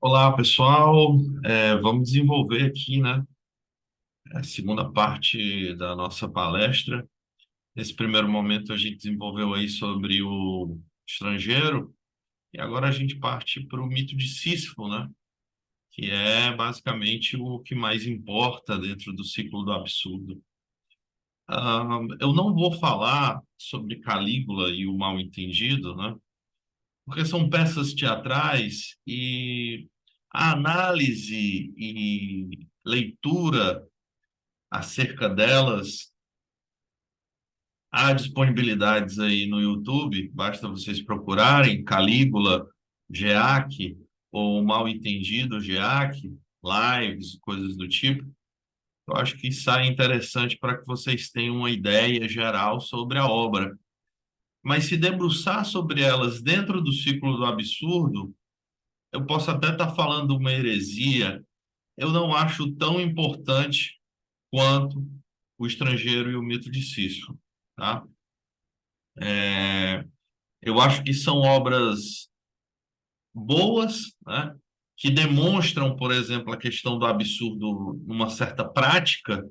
Olá, pessoal. Vamos desenvolver aqui, né, a segunda parte da nossa palestra. Nesse primeiro momento, a gente desenvolveu aí sobre o estrangeiro, e agora a gente parte para o mito de Sísifo, né, que é basicamente o que mais importa dentro do ciclo do absurdo. Eu não vou falar sobre Calígula e o Mal-Entendido, né, porque são peças teatrais e a análise e leitura acerca delas, há disponibilidades aí no YouTube, basta vocês procurarem Calígula, GEAC ou Mal Entendido GEAC, lives, coisas do tipo. Eu acho que isso é interessante para que vocês tenham uma ideia geral sobre a obra. Mas se debruçar sobre elas dentro do ciclo do absurdo, eu posso até estar falando uma heresia, eu não acho tão importante quanto o estrangeiro e o mito de Sísifo, tá? É, eu acho que são obras boas, né? Que demonstram, por exemplo, a questão do absurdo numa certa prática,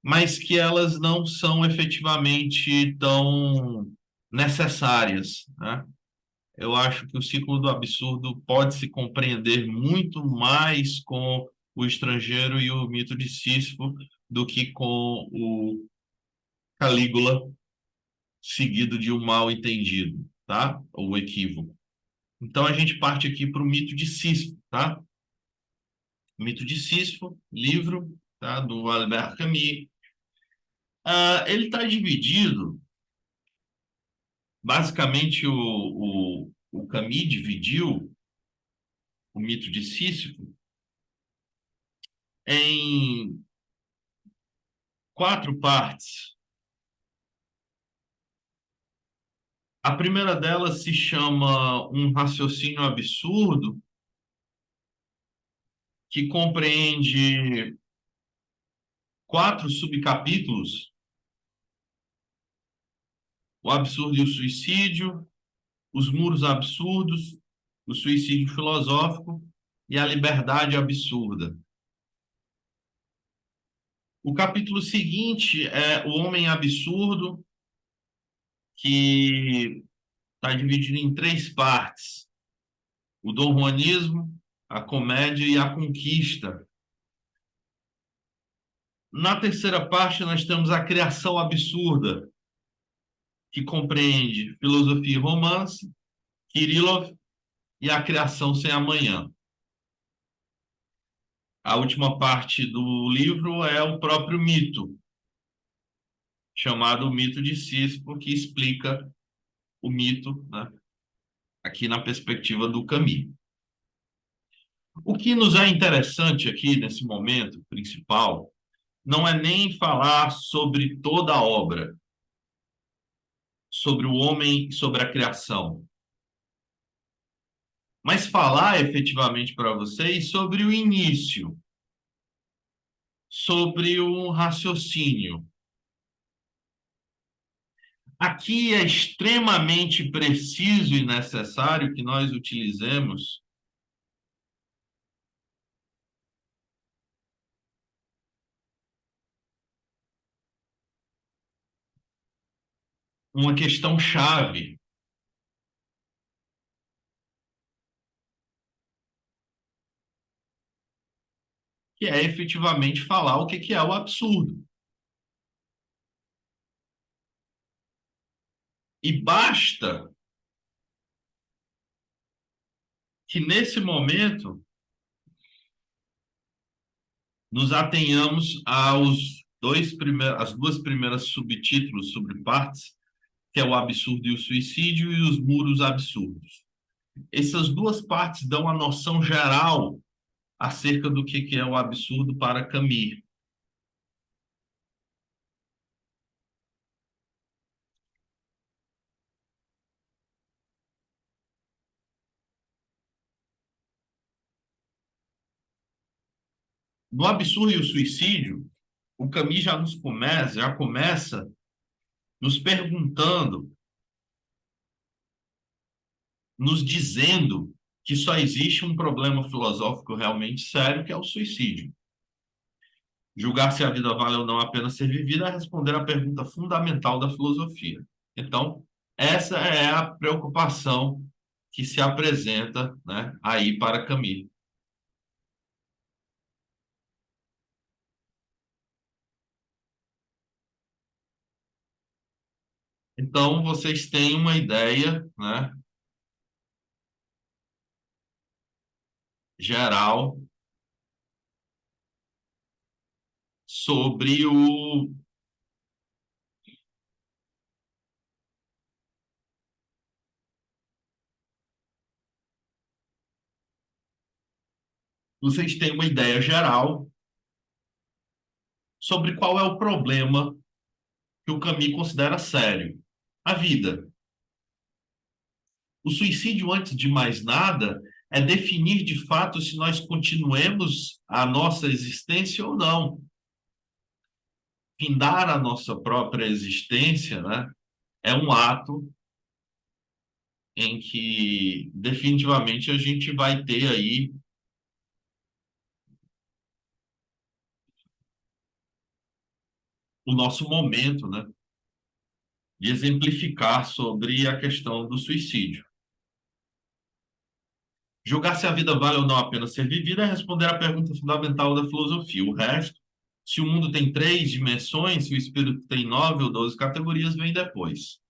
mas que elas não são efetivamente tão necessárias, né? Eu acho que o ciclo do absurdo pode se compreender muito mais com o estrangeiro e o mito de Sísifo do que com o Calígula seguido de um mal entendido, tá? Ou equívoco. Então a gente parte aqui para o mito de Sísifo, tá? Mito de Sísifo, livro, tá? Do Albert Camus. Ele está dividido, basicamente o Camus dividiu o mito de Sísifo em quatro partes. A primeira delas se chama Um Raciocínio Absurdo, que compreende quatro subcapítulos: o absurdo e o suicídio, os muros absurdos, o suicídio filosófico e a liberdade absurda. O capítulo seguinte é O Homem Absurdo, que está dividido em três partes: o Dom Juanismo, a comédia e a conquista. Na terceira parte, nós temos a criação absurda, que compreende filosofia e romance, Kirillov e a criação sem amanhã. A última parte do livro é o próprio mito, chamado Mito de Sísifo, que explica o mito, né, aqui na perspectiva do Camus. O que nos é interessante aqui nesse momento principal não é nem falar sobre toda a obra, sobre o homem e sobre a criação, mas falar efetivamente para vocês sobre o início, sobre o raciocínio. Aqui é extremamente preciso e necessário que nós utilizemos uma questão chave, que é efetivamente falar o que é o absurdo. E basta que nesse momento nos atenhamos às duas primeiras subtítulos sobre partes, que é o absurdo e o suicídio e os muros absurdos. Essas duas partes dão a noção geral acerca do que é o absurdo para Camus. No absurdo e o suicídio, o Camus já começa nos perguntando, nos dizendo que só existe um problema filosófico realmente sério, que é o suicídio. Julgar se a vida vale ou não a pena ser vivida é responder à pergunta fundamental da filosofia. Então, essa é a preocupação que se apresenta, né, aí para Camus. Então, vocês têm uma ideia, né, geral sobre o. Vocês têm uma ideia geral sobre qual é o problema que o Camus considera sério. A vida. O suicídio, antes de mais nada, é definir de fato se nós continuemos a nossa existência ou não. Findar a nossa própria existência, né, é um ato em que definitivamente a gente vai ter aí o nosso momento, né, de exemplificar sobre a questão do suicídio. Julgar se a vida vale ou não a pena ser vivida é responder à pergunta fundamental da filosofia. O resto, se o mundo tem três dimensões, se o espírito tem nove ou 12 categorias, vem depois.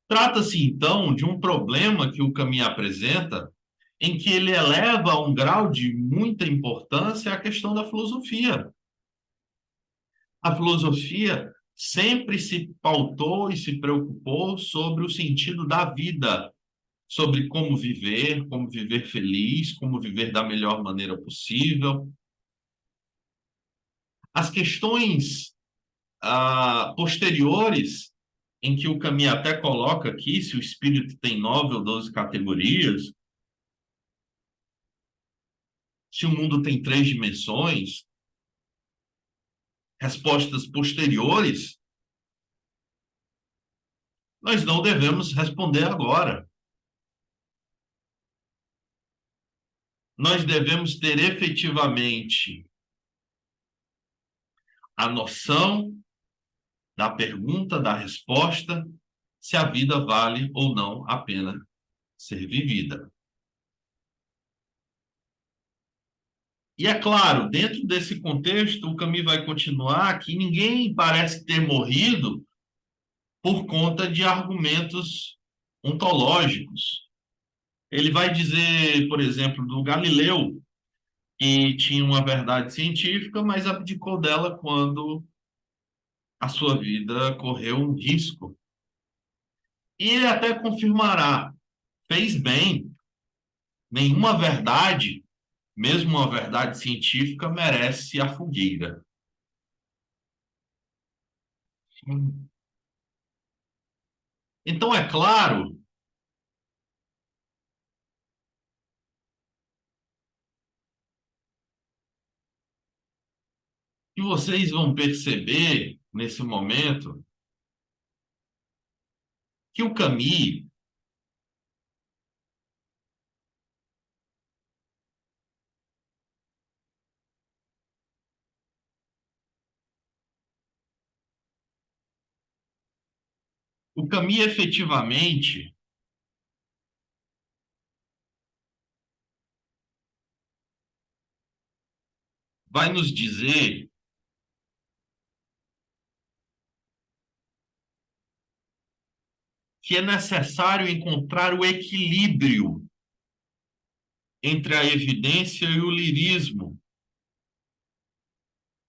Trata-se, então, de um problema que o Camus apresenta, em que ele eleva a um grau de muita importância a questão da filosofia. A filosofia sempre se pautou e se preocupou sobre o sentido da vida, sobre como viver feliz, como viver da melhor maneira possível. As questões posteriores, em que o Camus até coloca aqui se o espírito tem nove ou 12 categorias, se o mundo tem três dimensões, respostas posteriores, nós não devemos responder agora. Nós devemos ter efetivamente a noção da pergunta, da resposta, se a vida vale ou não a pena ser vivida. E é claro, dentro desse contexto, o Camus vai continuar que ninguém parece ter morrido por conta de argumentos ontológicos. Ele vai dizer, por exemplo, do Galileu, que tinha uma verdade científica, mas abdicou dela quando a sua vida correu um risco. E ele até confirmará, fez bem, nenhuma verdade, mesmo uma verdade científica, merece a fogueira. Então, é claro que vocês vão perceber, nesse momento, que o Camus efetivamente vai nos dizer que é necessário encontrar o equilíbrio entre a evidência e o lirismo,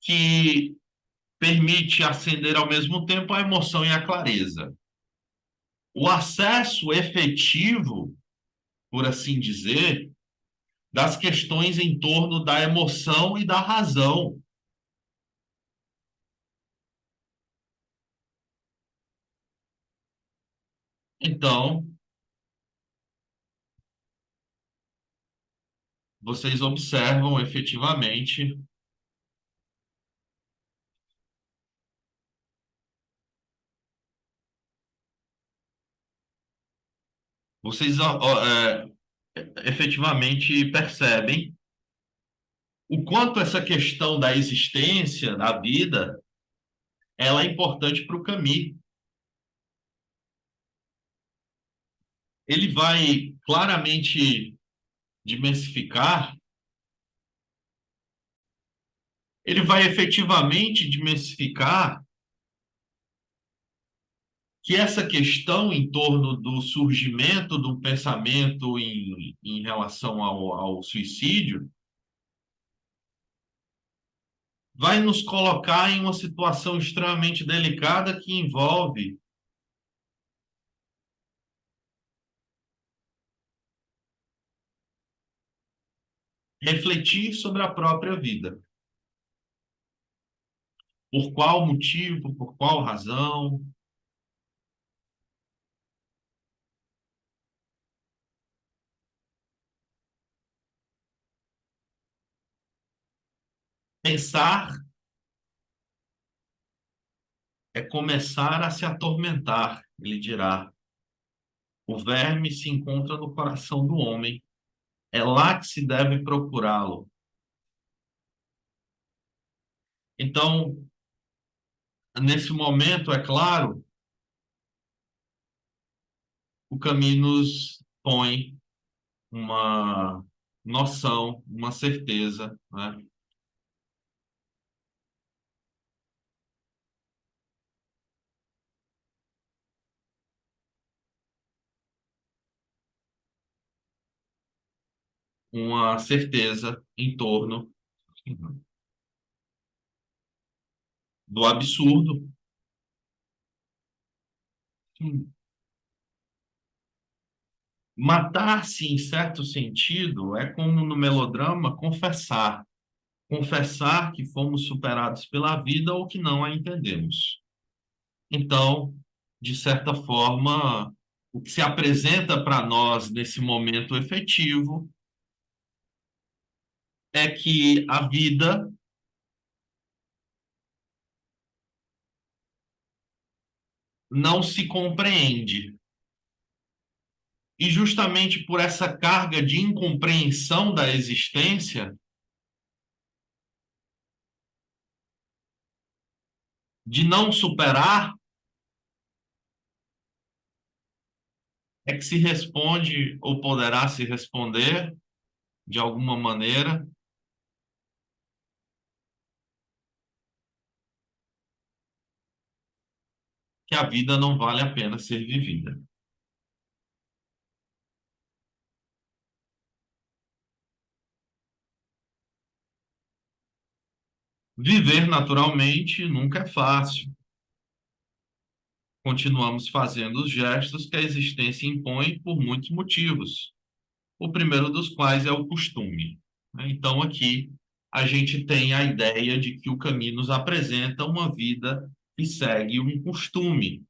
que permite acender ao mesmo tempo a emoção e a clareza. O acesso efetivo, por assim dizer, das questões em torno da emoção e da razão. Então, vocês observam efetivamente, vocês efetivamente percebem o quanto essa questão da existência, da vida, ela é importante para o Camus. Ele vai claramente diversificar, ele vai efetivamente diversificar que essa questão em torno do surgimento do pensamento em relação ao suicídio vai nos colocar em uma situação extremamente delicada que envolve refletir sobre a própria vida. Por qual motivo, por qual razão, pensar é começar a se atormentar, ele dirá. O verme se encontra no coração do homem, é lá que se deve procurá-lo. Então, nesse momento, é claro, o caminho nos põe uma noção, uma certeza, né? Uma certeza em torno do absurdo. Matar-se, em certo sentido, é como no melodrama confessar. Confessar que fomos superados pela vida ou que não a entendemos. Então, de certa forma, o que se apresenta para nós nesse momento efetivo é que a vida não se compreende. E justamente por essa carga de incompreensão da existência, de não superar, é que se responde ou poderá se responder de alguma maneira que a vida não vale a pena ser vivida. Viver naturalmente nunca é fácil. Continuamos fazendo os gestos que a existência impõe por muitos motivos. O primeiro dos quais é o costume. Então, aqui, a gente tem a ideia de que o caminho nos apresenta uma vida que segue um costume.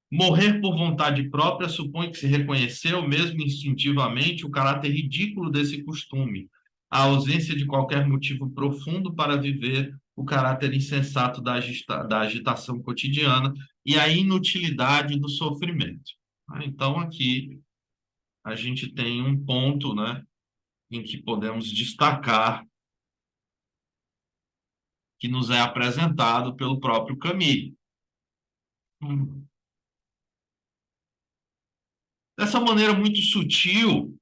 Morrer por vontade própria supõe que se reconheceu, mesmo instintivamente, o caráter ridículo desse costume, a ausência de qualquer motivo profundo para viver, o caráter insensato da agitação cotidiana e a inutilidade do sofrimento. Então, aqui a gente tem um ponto, né, em que podemos destacar que nos é apresentado pelo próprio Camus. Hum. Dessa maneira muito sutil,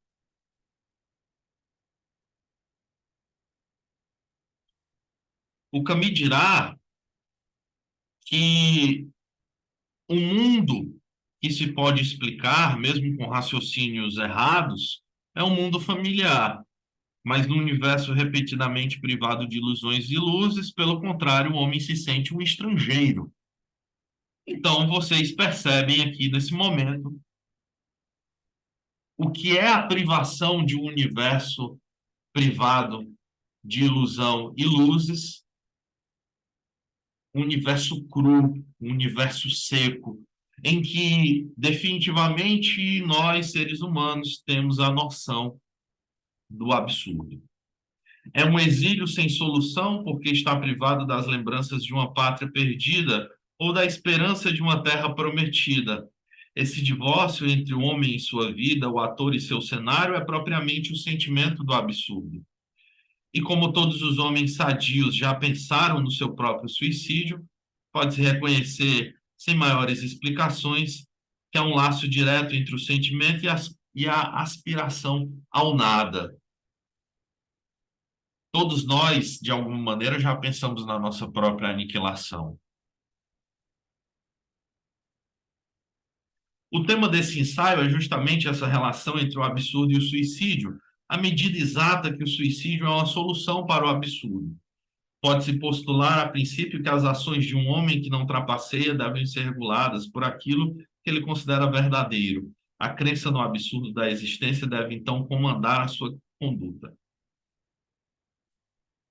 o Camus dirá que o mundo que se pode explicar, mesmo com raciocínios errados, é um mundo familiar, mas no universo repetidamente privado de ilusões e luzes, pelo contrário, o homem se sente um estrangeiro. Então, vocês percebem aqui nesse momento o que é a privação de um universo privado de ilusão e luzes, um universo cru, um universo seco, em que definitivamente nós, seres humanos, temos a noção do absurdo. É um exílio sem solução porque está privado das lembranças de uma pátria perdida ou da esperança de uma terra prometida. Esse divórcio entre o homem e sua vida, o ator e seu cenário, é propriamente o sentimento do absurdo. E como todos os homens sadios já pensaram no seu próprio suicídio, pode-se reconhecer, sem maiores explicações, que há um laço direto entre o sentimento e a aspiração ao nada. Todos nós, de alguma maneira, já pensamos na nossa própria aniquilação. O tema desse ensaio é justamente essa relação entre o absurdo e o suicídio, a medida exata que o suicídio é uma solução para o absurdo. Pode-se postular, a princípio, que as ações de um homem que não trapaceia devem ser reguladas por aquilo que ele considera verdadeiro. A crença no absurdo da existência deve, então, comandar a sua conduta.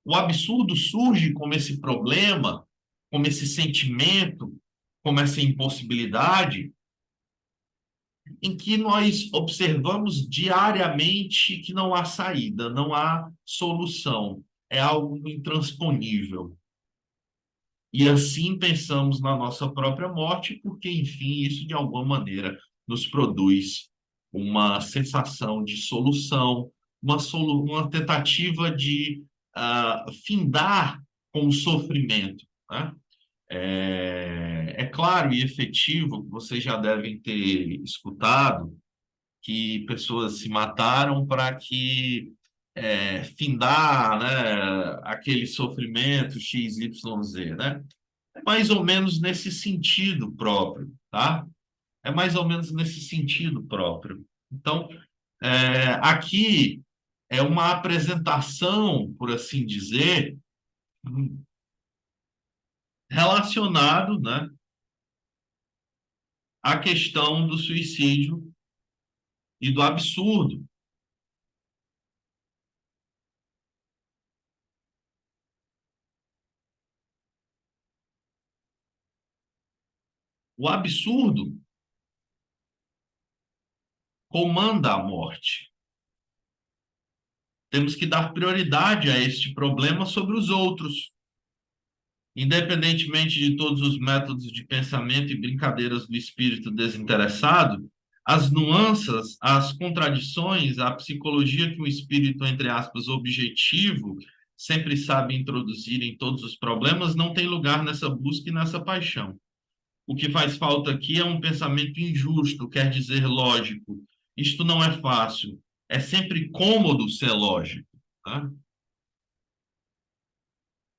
O absurdo surge como esse problema, como esse sentimento, como essa impossibilidade, em que nós observamos diariamente que não há saída, não há solução, é algo intransponível. E assim pensamos na nossa própria morte, porque, enfim, isso de alguma maneira nos produz uma sensação de solução, uma tentativa de findar com o sofrimento. Né? É claro e efetivo, vocês já devem ter escutado, que pessoas se mataram para que findar, né, aquele sofrimento X, Y, Z, né? É mais ou menos nesse sentido próprio, tá? É mais ou menos nesse sentido próprio. Então, aqui é uma apresentação, por assim dizer, relacionado, né, à questão do suicídio e do absurdo. O absurdo comanda a morte. Temos que dar prioridade a este problema sobre os outros. Independentemente de todos os métodos de pensamento e brincadeiras do espírito desinteressado, as nuances, as contradições, a psicologia que o espírito, entre aspas, objetivo, sempre sabe introduzir em todos os problemas, não tem lugar nessa busca e nessa paixão. O que faz falta aqui é um pensamento injusto, quer dizer lógico. Isto não é fácil. É sempre cômodo ser lógico. Né?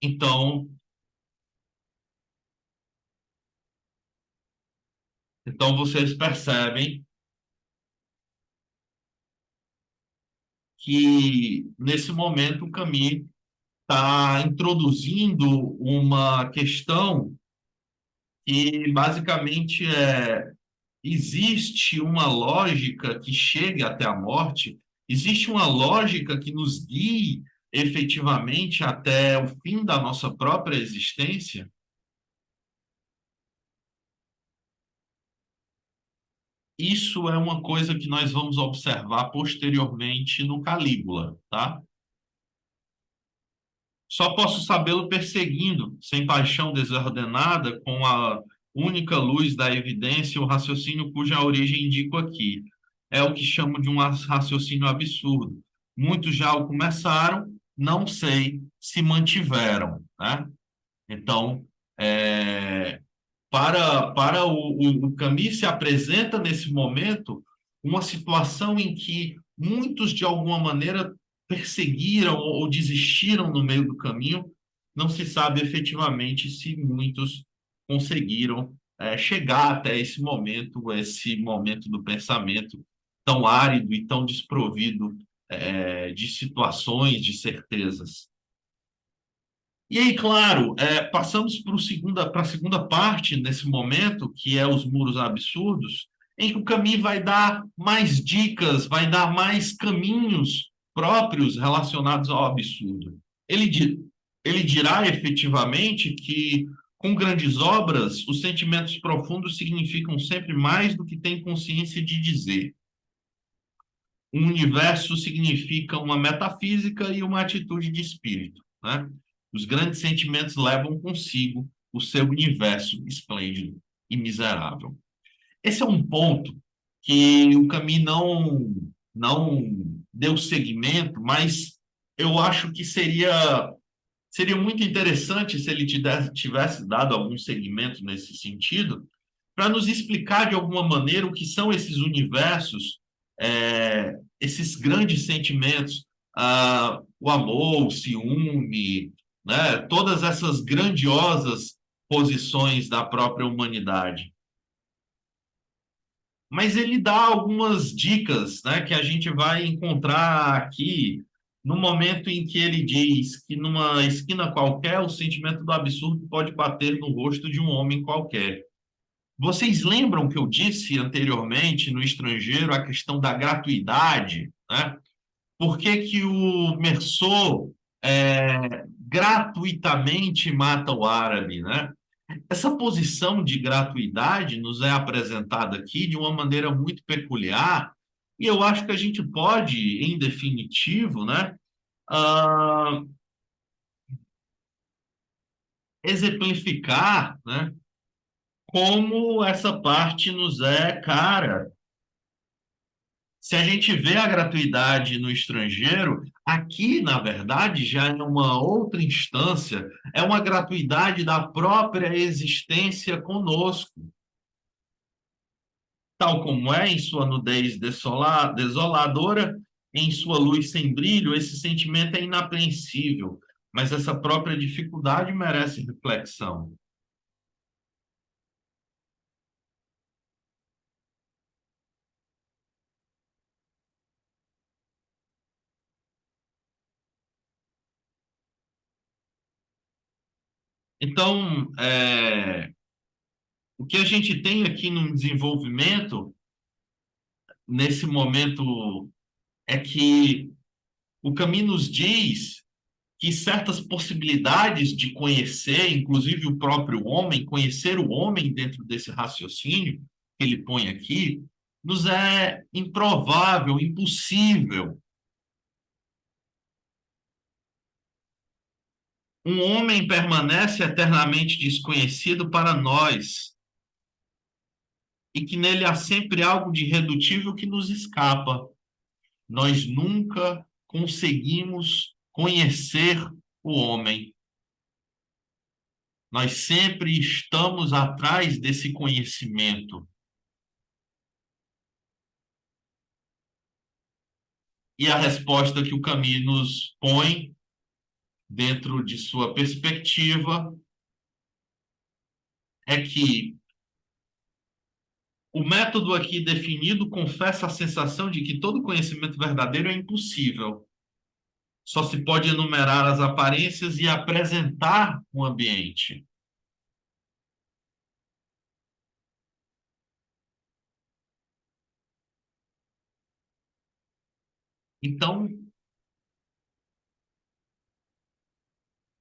Então, então, vocês percebem que, nesse momento, o Camus está introduzindo uma questão que, basicamente, existe uma lógica que chega até a morte, existe uma lógica que nos guie efetivamente até o fim da nossa própria existência. Isso é uma coisa que nós vamos observar posteriormente no Calígula, tá? Só posso sabê-lo perseguindo, sem paixão desordenada, com a única luz da evidência, o raciocínio cuja origem indico aqui. É o que chamo de um raciocínio absurdo. Muitos já o começaram, não sei se mantiveram, né? Então, é, para o Camus se apresenta nesse momento uma situação em que muitos, de alguma maneira, perseguiram ou desistiram no meio do caminho. Não se sabe efetivamente se muitos conseguiram chegar até esse momento do pensamento tão árido e tão desprovido de situações, de certezas. E aí, claro, passamos para a segunda parte nesse momento, que é os muros absurdos, em que o Camus vai dar mais dicas, vai dar mais caminhos próprios relacionados ao absurdo. Ele, ele dirá efetivamente que, com grandes obras, os sentimentos profundos significam sempre mais do que tem consciência de dizer. Um universo significa uma metafísica e uma atitude de espírito, né? Os grandes sentimentos levam consigo o seu universo esplêndido e miserável. Esse é um ponto que o Camus não deu seguimento, mas eu acho que seria muito interessante se ele tivesse dado algum segmento nesse sentido, para nos explicar de alguma maneira o que são esses universos, esses grandes sentimentos, o amor, o ciúme, né, todas essas grandiosas posições da própria humanidade. Mas ele dá algumas dicas, né, que a gente vai encontrar aqui no momento em que ele diz que numa esquina qualquer o sentimento do absurdo pode bater no rosto de um homem qualquer. Vocês lembram que eu disse anteriormente no estrangeiro a questão da gratuidade, né? Por que que o Meursault gratuitamente mata o árabe, né? Essa posição de gratuidade nos é apresentada aqui de uma maneira muito peculiar, e eu acho que a gente pode, em definitivo, né, ah, exemplificar, né, como essa parte nos é cara. Se a gente vê a gratuidade no estrangeiro, aqui, na verdade, já é uma outra instância, é uma gratuidade da própria existência conosco. Tal como é em sua nudez desoladora, em sua luz sem brilho, esse sentimento é inapreensível, mas essa própria dificuldade merece reflexão. Então, o que a gente tem aqui no desenvolvimento, nesse momento, é que o caminho nos diz que certas possibilidades de conhecer, inclusive o próprio homem, conhecer o homem dentro desse raciocínio que ele põe aqui, nos é improvável, impossível. Um homem permanece eternamente desconhecido para nós e que nele há sempre algo de irredutível que nos escapa. Nós nunca conseguimos conhecer o homem. Nós sempre estamos atrás desse conhecimento. E a resposta que o Camus nos põe dentro de sua perspectiva é que o método aqui definido confessa a sensação de que todo conhecimento verdadeiro é impossível. Só se pode enumerar as aparências e apresentar o ambiente. Então,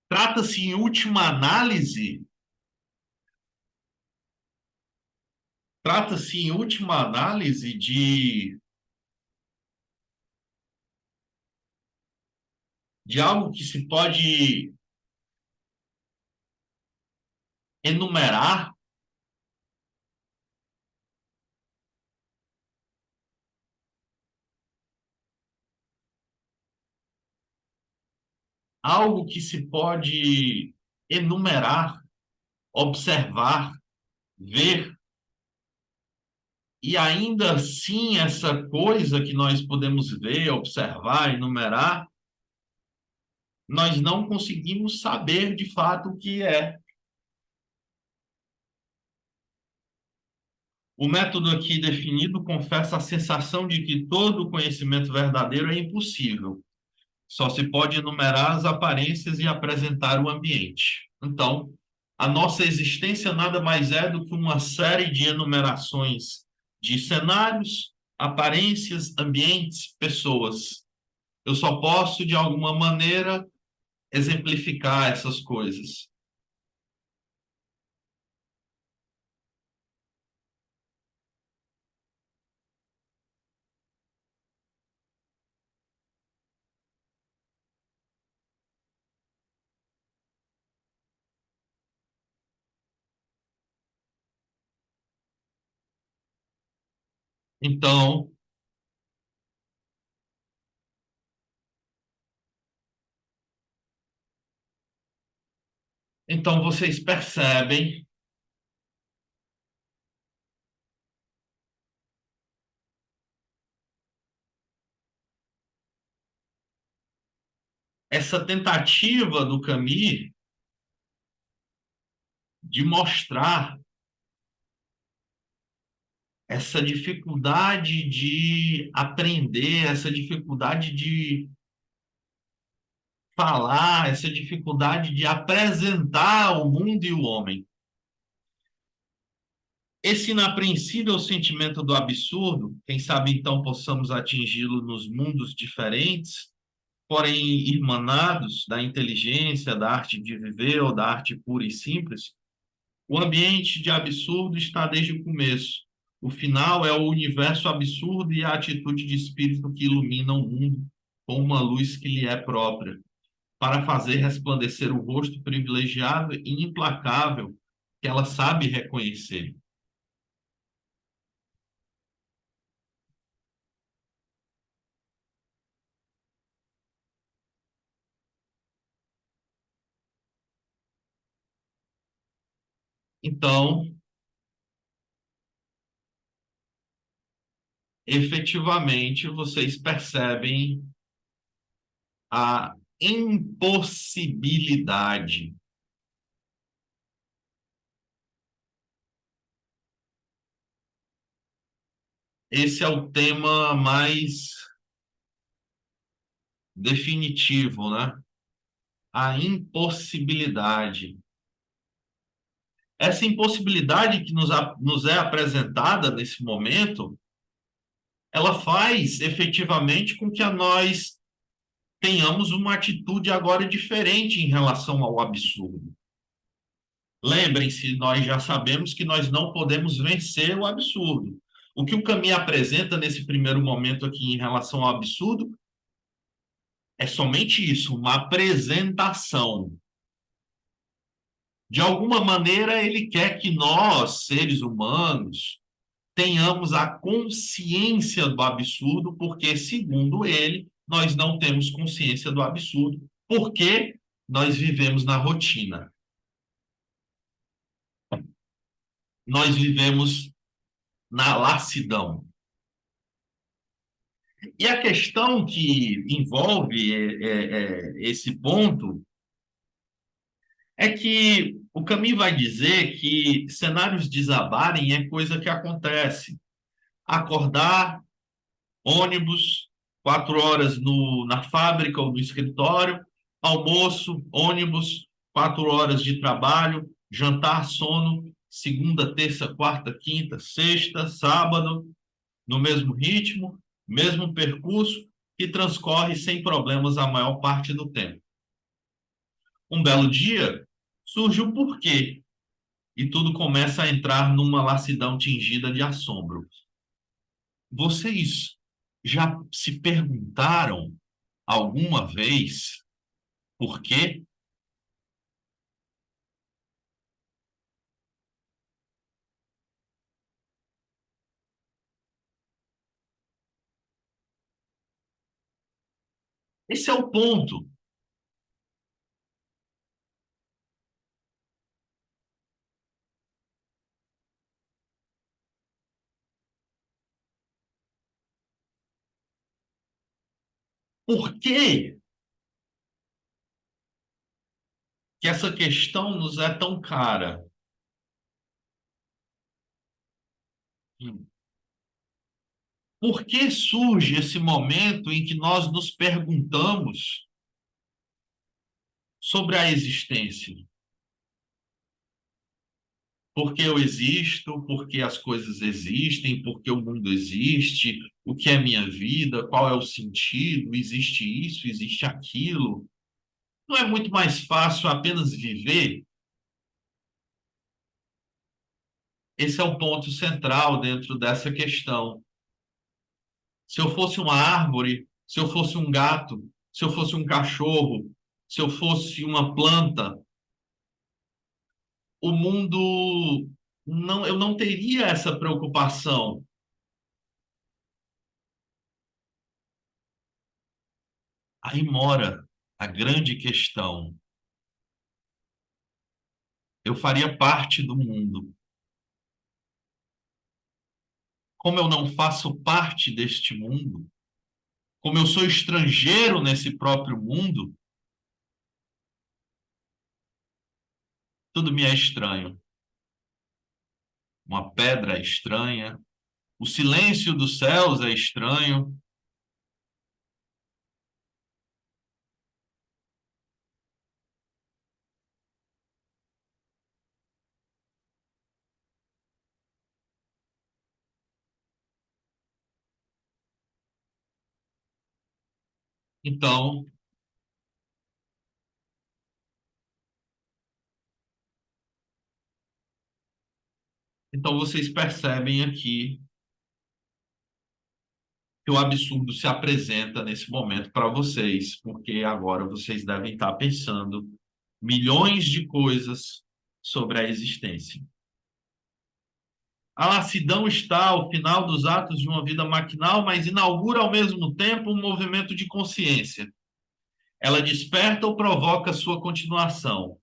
trata-se em última análise, trata-se em última análise de algo que se pode enumerar, algo que se pode enumerar, observar, ver, e ainda assim essa coisa que nós podemos ver, observar, enumerar, nós não conseguimos saber de fato o que é. O método aqui definido confessa a sensação de que todo conhecimento verdadeiro é impossível. Só se pode enumerar as aparências e apresentar o ambiente. Então, a nossa existência nada mais é do que uma série de enumerações de cenários, aparências, ambientes, pessoas. Eu só posso, de alguma maneira, exemplificar essas coisas. Então, então vocês percebem essa tentativa do Camus de mostrar essa dificuldade de aprender, essa dificuldade de falar, essa dificuldade de apresentar o mundo e o homem. Esse inapreensível sentimento do absurdo, quem sabe então possamos atingi-lo nos mundos diferentes, porém irmanados da inteligência, da arte de viver ou da arte pura e simples. O ambiente de absurdo está desde o começo. O final é o universo absurdo e a atitude de espírito que ilumina o mundo com uma luz que lhe é própria, para fazer resplandecer o rosto privilegiado e implacável que ela sabe reconhecer. Então, efetivamente, vocês percebem a impossibilidade. Esse é o tema mais definitivo, né? A impossibilidade. Essa impossibilidade que nos é apresentada nesse momento, ela faz efetivamente com que a nós tenhamos uma atitude agora diferente em relação ao absurdo. Lembrem-se, nós já sabemos que nós não podemos vencer o absurdo. O que o Camus apresenta nesse primeiro momento aqui em relação ao absurdo é somente isso, uma apresentação. De alguma maneira, ele quer que nós, seres humanos, tenhamos a consciência do absurdo, porque, segundo ele, nós não temos consciência do absurdo, porque nós vivemos na rotina. Nós vivemos na lassidão. E a questão que envolve esse ponto é que o Camus vai dizer que cenários desabarem é coisa que acontece. Acordar, ônibus, 4 horas na fábrica ou no escritório, almoço, ônibus, 4 horas de trabalho, jantar, sono, segunda, terça, quarta, quinta, sexta, sábado, no mesmo ritmo, mesmo percurso, que transcorre sem problemas a maior parte do tempo. Um belo dia, surge o porquê, e tudo começa a entrar numa lassidão tingida de assombro. Vocês já se perguntaram alguma vez por quê? Esse é o ponto. Por que que essa questão nos é tão cara? Por que surge esse momento em que nós nos perguntamos sobre a existência? Por que eu existo? Por que as coisas existem? Por que o mundo existe? O que é minha vida? Qual é o sentido? Existe isso? Existe aquilo? Não é muito mais fácil apenas viver? Esse é o ponto central dentro dessa questão. Se eu fosse uma árvore, se eu fosse um gato, se eu fosse um cachorro, se eu fosse uma planta, o mundo não, eu não teria essa preocupação. Aí mora a grande questão. Eu faria parte do mundo. Como eu não faço parte deste mundo, como eu sou estrangeiro nesse próprio mundo, tudo me é estranho. Uma pedra é estranha, o silêncio dos céus é estranho. Então, então vocês percebem aqui que o absurdo se apresenta nesse momento para vocês, porque agora vocês devem estar pensando milhões de coisas sobre a existência. A lassidão está ao final dos atos de uma vida maquinal, mas inaugura ao mesmo tempo um movimento de consciência. Ela desperta ou provoca sua continuação.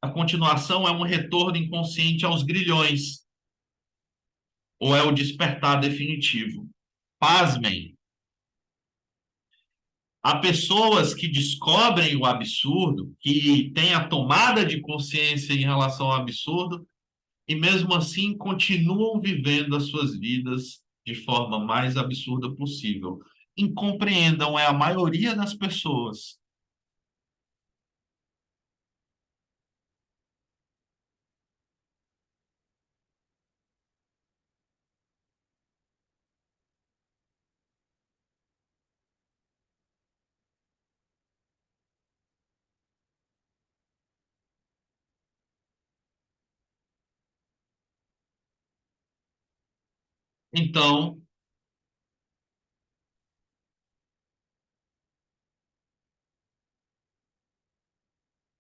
A continuação é um retorno inconsciente aos grilhões, ou é o despertar definitivo. Pasmem, há pessoas que descobrem o absurdo, que têm a tomada de consciência em relação ao absurdo, e mesmo assim continuam vivendo as suas vidas de forma mais absurda possível. Incompreendam, é a maioria das pessoas. Então,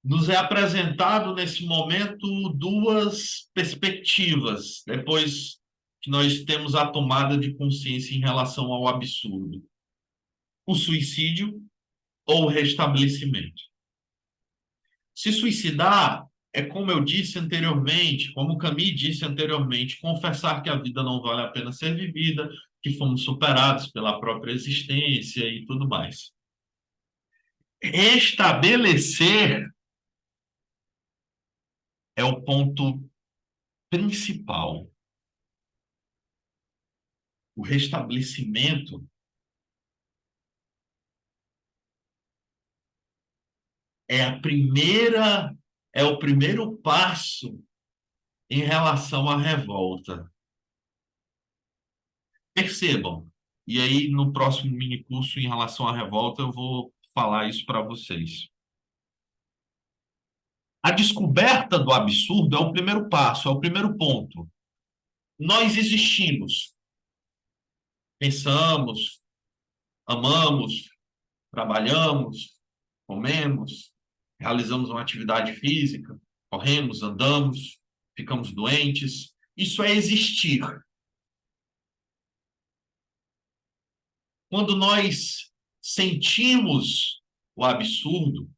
nos é apresentado nesse momento duas perspectivas, depois que nós temos a tomada de consciência em relação ao absurdo: o suicídio ou o restabelecimento. Se suicidar é, como eu disse anteriormente, como Camille disse anteriormente, confessar que a vida não vale a pena ser vivida, que fomos superados pela própria existência e tudo mais. Restabelecer é o ponto principal. O restabelecimento é a primeira, é o primeiro passo em relação à revolta. Percebam. E aí, no próximo mini curso em relação à revolta, eu vou falar isso para vocês. A descoberta do absurdo é o primeiro passo, é o primeiro ponto. Nós existimos, pensamos, amamos, trabalhamos, comemos, realizamos uma atividade física, corremos, andamos, ficamos doentes. Isso é existir. Quando nós sentimos o absurdo,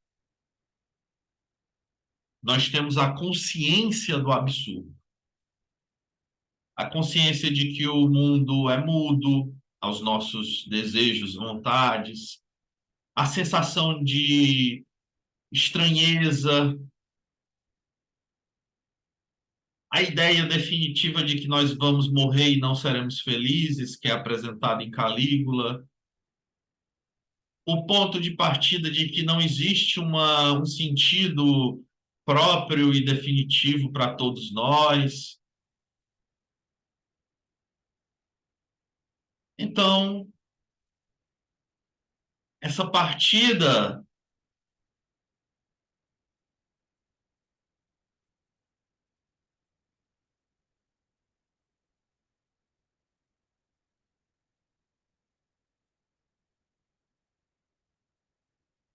nós temos a consciência do absurdo. A consciência de que o mundo é mudo aos nossos desejos, vontades, a sensação de estranheza, a ideia definitiva de que nós vamos morrer e não seremos felizes, que é apresentada em Calígula, o ponto de partida de que não existe um sentido próprio e definitivo para todos nós. Então, essa partida,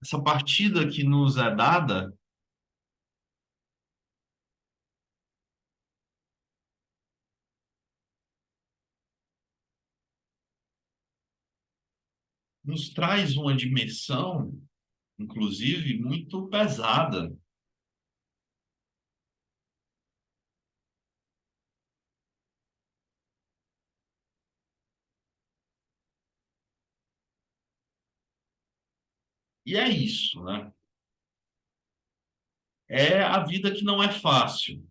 essa partida que nos é dada, nos traz uma dimensão, inclusive, muito pesada. E é isso, né? É a vida que não é fácil.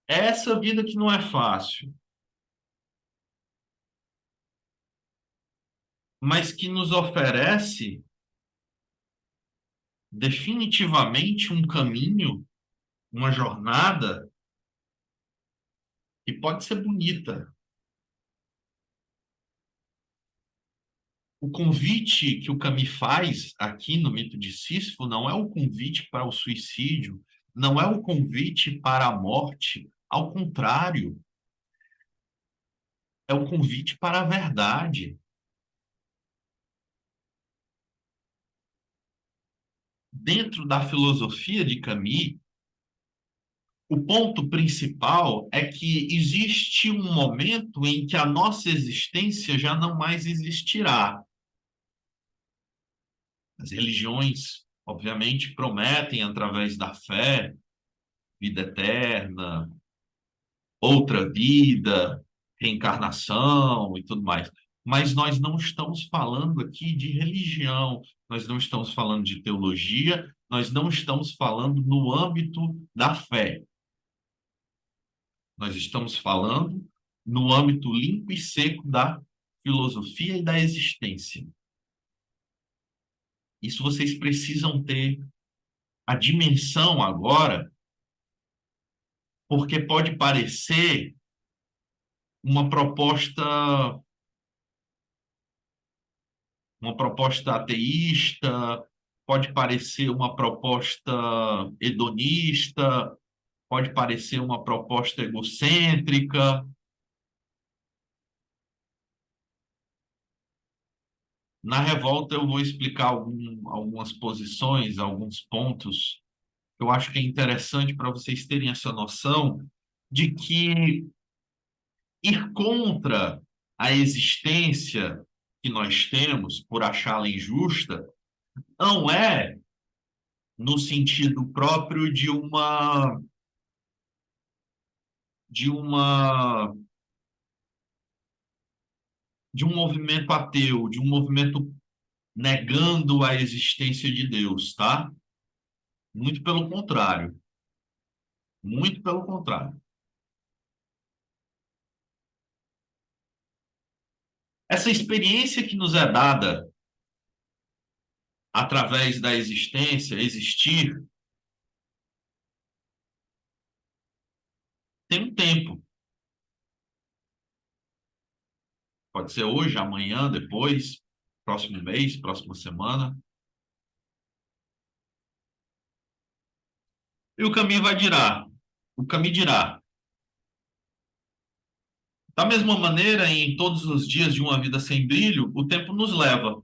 É essa vida que não é fácil, mas que nos oferece definitivamente um caminho, uma jornada que pode ser bonita. O convite que o Camus faz aqui no mito de Sísifo não é o convite para o suicídio, não é o convite para a morte. Ao contrário, é o convite para a verdade. Dentro da filosofia de Camus, o ponto principal é que existe um momento em que a nossa existência já não mais existirá. As religiões, obviamente, prometem, através da fé, vida eterna, outra vida, reencarnação e tudo mais. Mas nós não estamos falando aqui de religião, nós não estamos falando de teologia, nós não estamos falando no âmbito da fé. Nós estamos falando no âmbito limpo e seco da filosofia e da existência. Isso vocês precisam ter a dimensão agora, porque pode parecer uma uma proposta ateísta, pode parecer uma proposta hedonista, pode parecer uma proposta egocêntrica. Na revolta, eu vou explicar algumas posições, alguns pontos. Eu acho que é interessante para vocês terem essa noção de que ir contra a existência que nós temos por achá-la injusta não é no sentido próprio de uma de um movimento ateu, de um movimento negando a existência de Deus, tá? Muito pelo contrário, muito pelo contrário. Essa experiência que nos é dada através da existência, existir, tem um tempo. Pode ser hoje, amanhã, depois, próximo mês, próxima semana. E o caminho vai dirá. O caminho dirá. Da mesma maneira, em todos os dias de uma vida sem brilho, o tempo nos leva,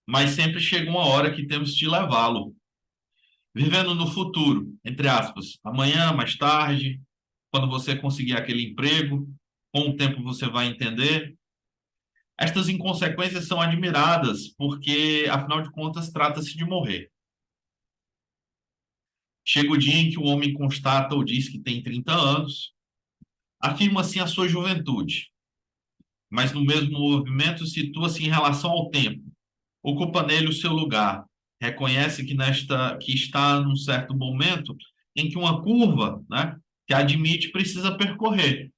mas sempre chega uma hora que temos de levá-lo. Vivendo no futuro, entre aspas, amanhã, mais tarde, quando você conseguir aquele emprego, com o tempo você vai entender. Estas inconsequências são admiradas, porque, afinal de contas, trata-se de morrer. Chega o dia em que o homem constata ou diz que tem 30 anos, afirma assim a sua juventude, mas no mesmo movimento situa-se em relação ao tempo, ocupa nele o seu lugar, reconhece que está num certo momento em que uma curva, né, que admite precisa percorrer.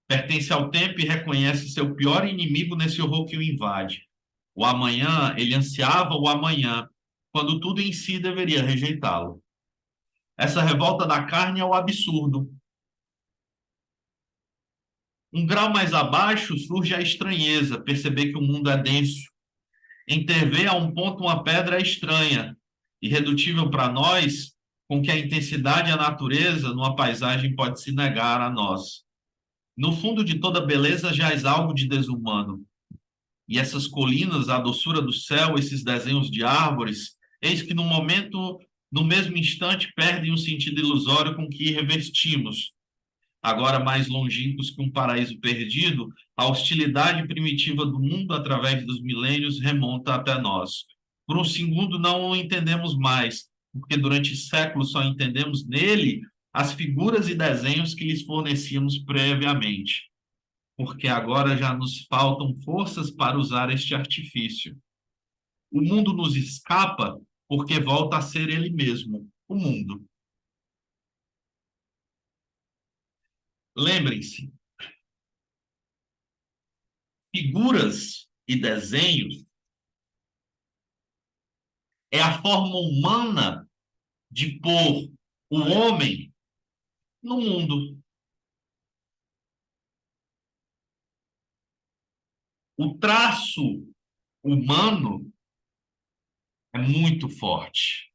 Pertence ao tempo e reconhece seu pior inimigo nesse horror que o invade. O amanhã, ele ansiava o amanhã, quando tudo em si deveria rejeitá-lo. Essa revolta da carne é o absurdo. Um grau mais abaixo surge a estranheza, perceber que o mundo é denso. Interver a um ponto uma pedra é estranha, irredutível para nós, com que a intensidade e a natureza numa paisagem pode se negar a nós. No fundo de toda beleza jaz algo de desumano. E essas colinas, a doçura do céu, esses desenhos de árvores, eis que no momento, no mesmo instante, perdem o sentido ilusório com que revestimos. Agora mais longínquos que um paraíso perdido, a hostilidade primitiva do mundo através dos milênios remonta até nós. Por um segundo não o entendemos mais, porque durante séculos só entendemos nele as figuras e desenhos que lhes fornecíamos previamente, porque agora já nos faltam forças para usar este artifício. O mundo nos escapa porque volta a ser ele mesmo, o mundo. Lembrem-se, figuras e desenhos é a forma humana de pôr o homem no mundo. O traço humano é muito forte,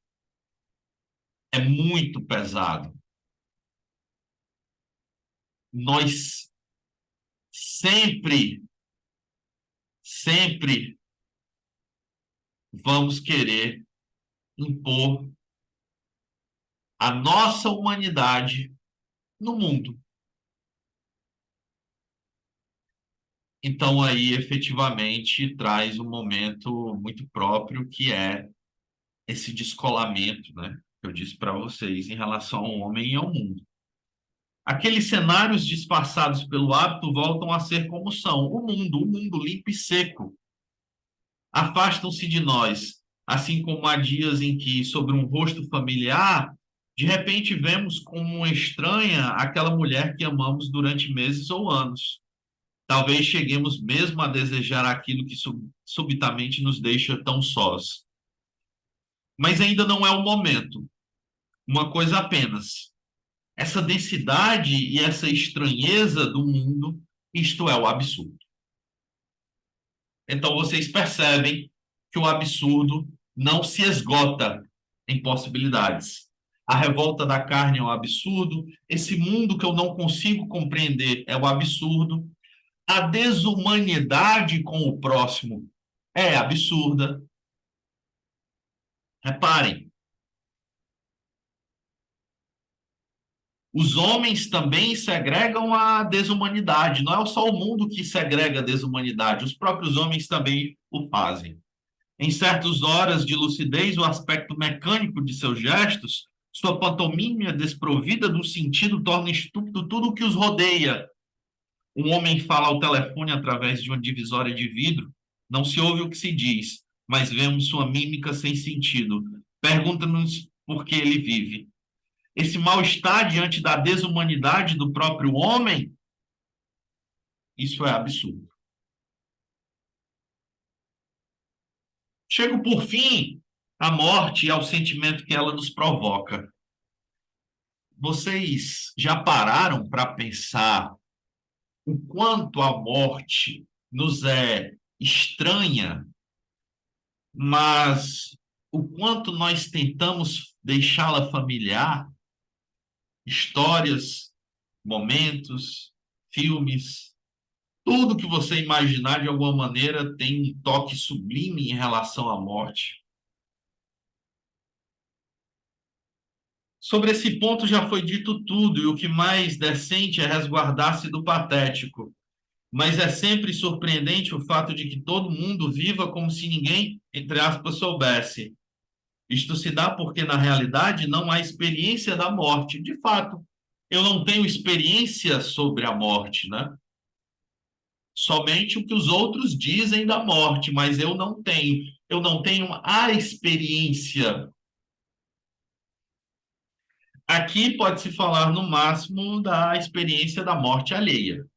é muito pesado. Nós sempre, sempre vamos querer impor a nossa humanidade no mundo. Então, aí, efetivamente, traz um momento muito próprio que é esse descolamento, né? Que eu disse para vocês em relação ao homem e ao mundo. Aqueles cenários disfarçados pelo hábito voltam a ser como são. O mundo limpo e seco, afastam-se de nós, assim como há dias em que, sobre um rosto familiar, de repente vemos como estranha aquela mulher que amamos durante meses ou anos. Talvez cheguemos mesmo a desejar aquilo que subitamente nos deixa tão sós. Mas ainda não é o momento. Uma coisa apenas. Essa densidade e essa estranheza do mundo, isto é o absurdo. Então vocês percebem que o absurdo não se esgota em possibilidades. A revolta da carne é um absurdo, esse mundo que eu não consigo compreender é o absurdo, a desumanidade com o próximo é absurda. Reparem, os homens também segregam a desumanidade. Não é só o mundo que segrega a desumanidade, os próprios homens também o fazem. Em certas horas de lucidez, o aspecto mecânico de seus gestos, sua pantomima desprovida do sentido, torna estúpido tudo o que os rodeia. Um homem fala ao telefone através de uma divisória de vidro, não se ouve o que se diz, mas vemos sua mímica sem sentido. Pergunta-nos por que ele vive. Esse mal-estar diante da desumanidade do próprio homem, isso é absurdo. Chego por fim à morte e ao sentimento que ela nos provoca. Vocês já pararam para pensar o quanto a morte nos é estranha, mas o quanto nós tentamos deixá-la familiar? Histórias, momentos, filmes, tudo que você imaginar de alguma maneira tem um toque sublime em relação à morte. Sobre esse ponto já foi dito tudo, e o que mais decente é resguardar-se do patético. Mas é sempre surpreendente o fato de que todo mundo viva como se ninguém, entre aspas, soubesse. Isto se dá porque, na realidade, não há experiência da morte. De fato, eu não tenho experiência sobre a morte, né? Somente o que os outros dizem da morte, mas eu não tenho. Eu não tenho a experiência. Aqui pode-se falar, no máximo, da experiência da morte alheia,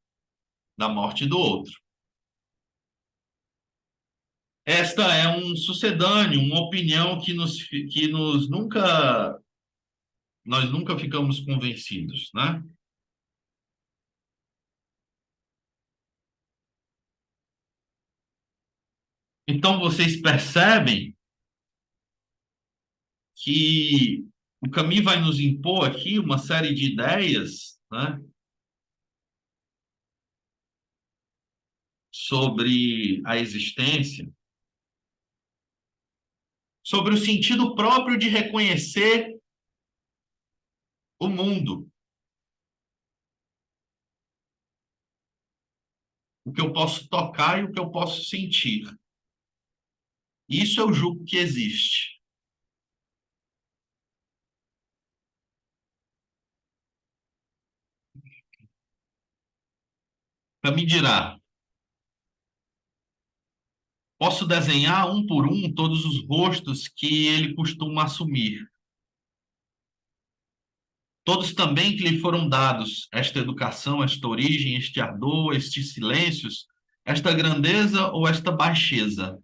da morte do outro. Esta é um sucedâneo, uma opinião que nos nós nunca ficamos convencidos, né? Então vocês percebem que o Camus vai nos impor aqui uma série de ideias, né? sobre a existência, sobre o sentido próprio de reconhecer o mundo, o que eu posso tocar e o que eu posso sentir. Isso eu julgo que existe. Para me dirá, posso desenhar um por um todos os rostos que ele costuma assumir. Todos também que lhe foram dados esta educação, esta origem, este ardor, estes silêncios, esta grandeza ou esta baixeza.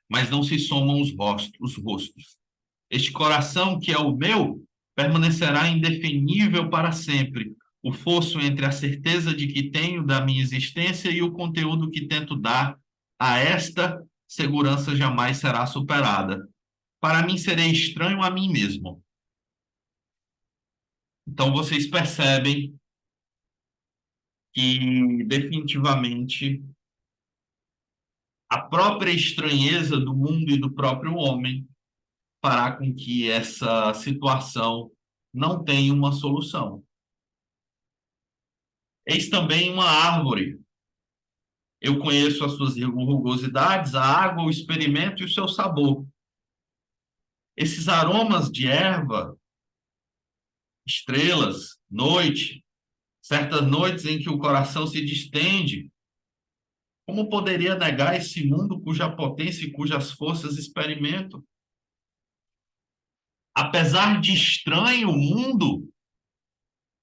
Mas não se somam os rostos. Este coração que é o meu permanecerá indefinível para sempre. O fosso entre a certeza de que tenho da minha existência e o conteúdo que tento dar a esta segurança jamais será superada. Para mim, serei estranho a mim mesmo. Então, vocês percebem que, definitivamente, a própria estranheza do mundo e do próprio homem fará com que essa situação não tenha uma solução. Eis também uma árvore. Eu conheço as suas rugosidades, a água, o experimento e o seu sabor. Esses aromas de erva, estrelas, noite, certas noites em que o coração se distende, como poderia negar esse mundo cuja potência e cujas forças experimento? Apesar de estranho o mundo,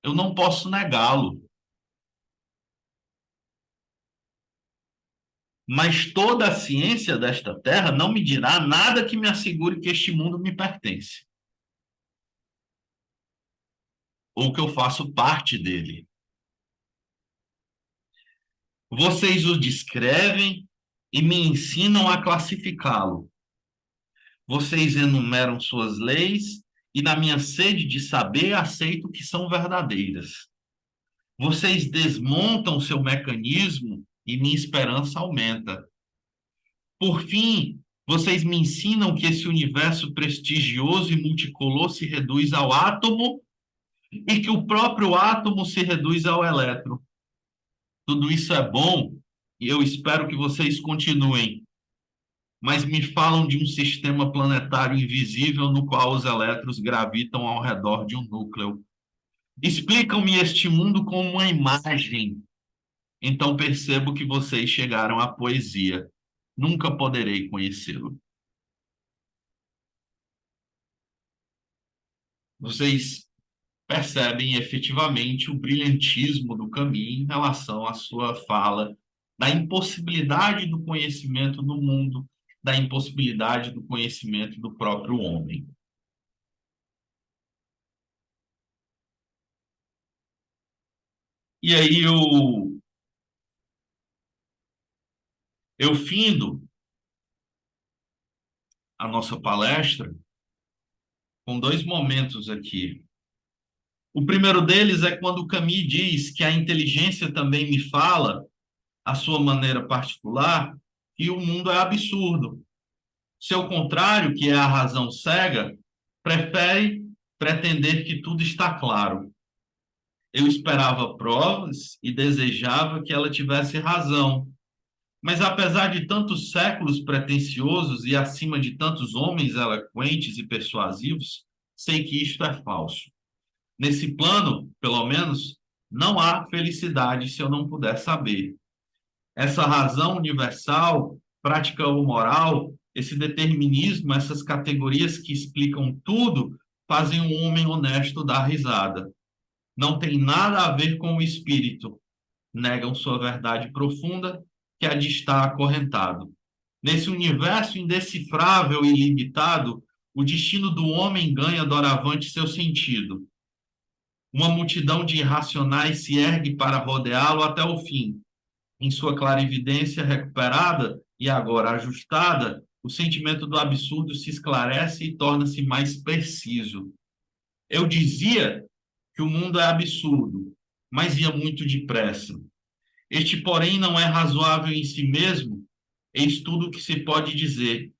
eu não posso negá-lo. Mas toda a ciência desta terra não me dirá nada que me assegure que este mundo me pertence, ou que eu faço parte dele. Vocês o descrevem e me ensinam a classificá-lo. Vocês enumeram suas leis e, na minha sede de saber, aceito que são verdadeiras. Vocês desmontam seu mecanismo e minha esperança aumenta. Por fim, vocês me ensinam que esse universo prestigioso e multicolor se reduz ao átomo e que o próprio átomo se reduz ao elétron. Tudo isso é bom e eu espero que vocês continuem, mas me falam de um sistema planetário invisível no qual os elétrons gravitam ao redor de um núcleo. Explicam-me este mundo como uma imagem. Então percebo que vocês chegaram à poesia. Nunca poderei conhecê-lo. Vocês percebem efetivamente o brilhantismo do Camus em relação à sua fala da impossibilidade do conhecimento do mundo, da impossibilidade do conhecimento do próprio homem. E aí eu findo a nossa palestra com dois momentos aqui. O primeiro deles é quando o Camus diz que a inteligência também me fala, à sua maneira particular, que o mundo é absurdo. Seu contrário, que é a razão cega, prefere pretender que tudo está claro. Eu esperava provas e desejava que ela tivesse razão. Mas apesar de tantos séculos pretensiosos e acima de tantos homens eloquentes e persuasivos, sei que isto é falso. Nesse plano, pelo menos, não há felicidade se eu não puder saber. Essa razão universal, prática ou moral, esse determinismo, essas categorias que explicam tudo, fazem um homem honesto dar risada. Não tem nada a ver com o espírito. Negam sua verdade profunda, que é a de estar acorrentado. Nesse universo indecifrável e ilimitado, o destino do homem ganha doravante seu sentido. Uma multidão de irracionais se ergue para rodeá-lo até o fim. Em sua clarividência recuperada e agora ajustada, o sentimento do absurdo se esclarece e torna-se mais preciso. Eu dizia que o mundo é absurdo, mas ia muito depressa. Este, porém, não é razoável em si mesmo, eis tudo o que se pode dizer.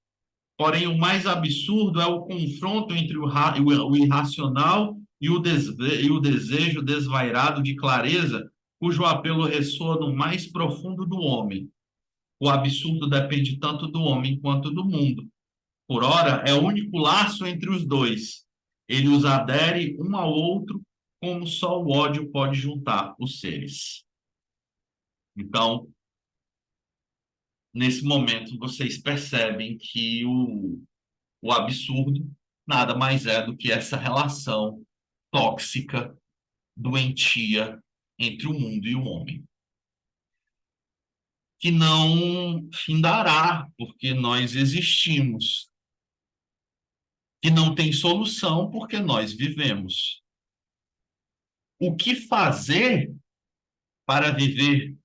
Porém, o mais absurdo é o confronto entre o irracional e o desejo desvairado de clareza, cujo apelo ressoa no mais profundo do homem. O absurdo depende tanto do homem quanto do mundo. Por ora, é o único laço entre os dois. Ele os adere um ao outro, como só o ódio pode juntar os seres. Então, nesse momento, vocês percebem que o absurdo nada mais é do que essa relação tóxica, doentia entre o mundo e o homem, que não findará porque nós existimos, que não tem solução porque nós vivemos. O que fazer para viver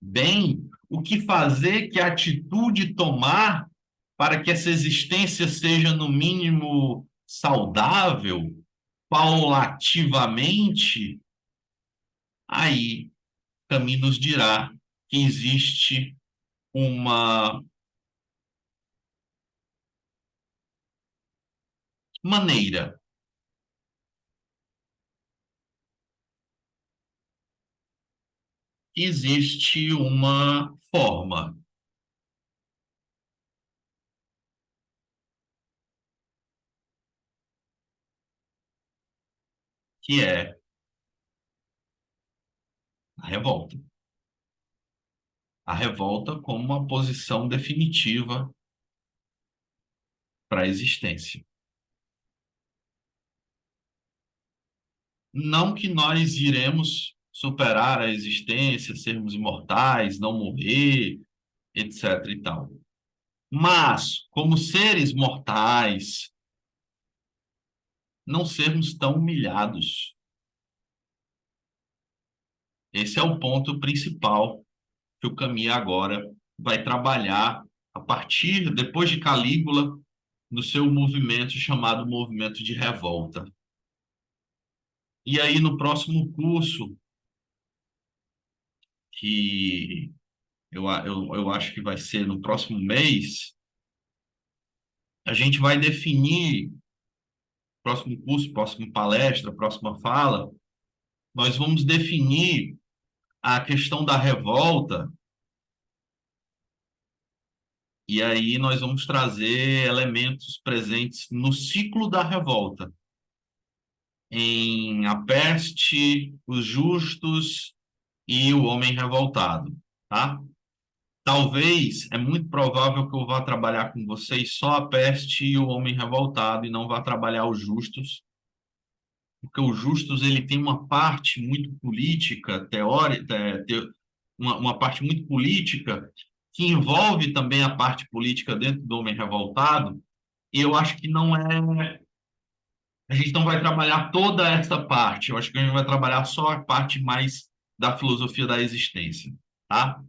bem? O que fazer, que atitude tomar para que essa existência seja, no mínimo, saudável, paulativamente? Aí, Camus nos dirá que existe uma maneira, existe uma forma, que é a revolta. A revolta como uma posição definitiva para a existência. Não que nós iremos superar a existência, sermos imortais, não morrer, etc. e tal. Mas, como seres mortais, não sermos tão humilhados. Esse é o ponto principal que o Camus agora vai trabalhar a partir, depois de Calígula, no seu movimento chamado movimento de revolta. E aí, no próximo curso, que eu acho que vai ser no próximo mês, a gente vai definir, próximo curso, próxima palestra, próxima fala, nós vamos definir a questão da revolta, e aí nós vamos trazer elementos presentes no ciclo da revolta, em A Peste, Os Justos e O Homem Revoltado, tá? Talvez, é muito provável que eu vá trabalhar com vocês só A Peste e O Homem Revoltado e não vá trabalhar Os Justos, porque o Justus ele tem uma parte muito política, teórica, uma parte muito política, que envolve também a parte política dentro do Homem Revoltado, e eu acho que não é. A gente não vai trabalhar toda essa parte, eu acho que a gente vai trabalhar só a parte mais da filosofia da existência, tá?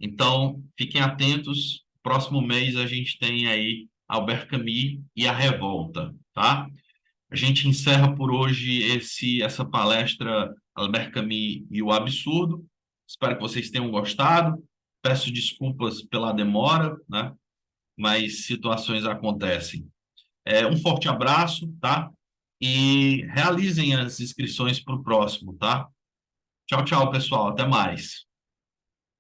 Então, fiquem atentos, próximo mês a gente tem aí Albert Camus e a Revolta, tá? A gente encerra por hoje essa palestra Albert Camus e o Absurdo. Espero que vocês tenham gostado. Peço desculpas pela demora, né? Mas situações acontecem. Um forte abraço, tá? E realizem as inscrições para o próximo, tá? Tchau, tchau, pessoal. Até mais.